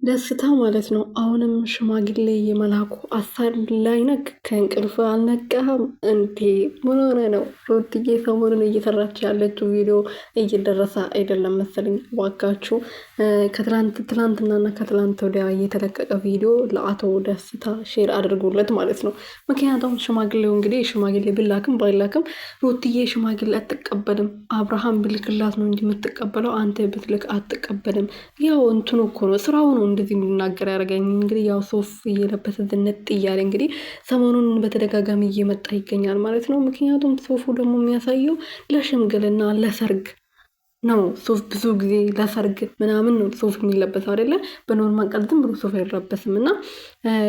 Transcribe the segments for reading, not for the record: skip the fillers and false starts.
ደስታ ማለት ነው። አሁንም ሽማግሌ የመላኩ አሳር ላይ ነክ ከእንቅልፍ አልነቃህም እንዴ? ምን ሆነ ነው? ሩትዬ ሰሞኑን እየሰራች ያለችው ቪዲዮ እየደረሰ አይደለም መሰለኝ። እባካችሁ ትላንትናና ከትላንት ወዲያ እየተለቀቀ ቪዲዮ ለአቶ ደስታ ሼር አድርጉለት ማለት ነው። ምክንያቱም ሽማግሌው እንግዲህ ሽማግሌ ብላክም ባይላክም ሩትዬ ሽማግሌ አትቀበልም። አብርሃም ብልክላት ነው እንጂ የምትቀበለው አንተ ብትልክ አትቀበልም። ያው እንትኑ እኮ ነው ስራው ነው እንደዚህ እንድናገር ያደረገኝ። እንግዲህ ያው ሱፍ እየለበሰ ዝንጥ እያለ እንግዲህ ሰሞኑን በተደጋጋሚ እየመጣ ይገኛል ማለት ነው። ምክንያቱም ሱፉ ደግሞ የሚያሳየው ለሽምግልና ለሰርግ ነው። ሱፍ ብዙ ጊዜ ለሰርግ ምናምን ነው ሱፍ የሚለበሰው አይደለ? በኖርማል ቀን ዝም ብሎ ሱፍ አይለበስም። እና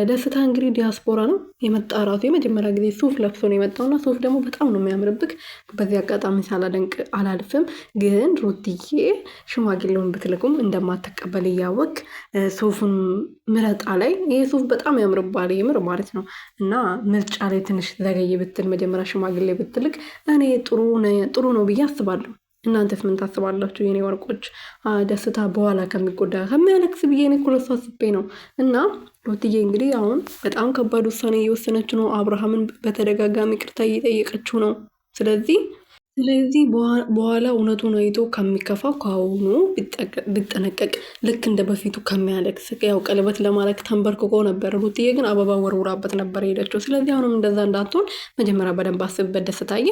ደስታ እንግዲህ ዲያስፖራ ነው የመጣ ራሱ የመጀመሪያ ጊዜ ሱፍ ለብሶ ነው የመጣው እና ሱፍ ደግሞ በጣም ነው የሚያምርብክ። በዚህ አጋጣሚ ሳላደንቅ አላልፍም። ግን ሩትዬ ሽማግሌውን ብትልኩም እንደማትቀበል እያወቅ ሱፉን ምረጣ ላይ ይሄ ሱፍ በጣም ያምርባል የምር ማለት ነው። እና ምርጫ ላይ ትንሽ ዘገየ ብትል መጀመሪያ ሽማግሌ ብትልክ እኔ ጥሩ ነው ብዬ አስባለሁ። እናንተስ ምን ታስባላችሁ የኔ ወርቆች? ደስታ በኋላ ከሚጎዳ ከሚያለቅስ ብዬ እኔ እኮ ለእሱ አስቤ ነው። እና ሩትዬ እንግዲህ አሁን በጣም ከባድ ውሳኔ እየወሰነች ነው። አብርሃምን በተደጋጋሚ ቅርታ እየጠየቀችው ነው። ስለዚህ በኋላ እውነቱን አይቶ ከሚከፋው ከአሁኑ ቢጠነቀቅ፣ ልክ እንደ በፊቱ ከሚያለቅስ። ያው ቀለበት ለማድረግ ተንበርክኮ ነበር። ሩትዬ ግን አበባ ወርውራበት ነበር ሄደችው። ስለዚህ አሁንም እንደዛ እንዳትሆን መጀመሪያ በደንብ አስብበት ደስታዬ።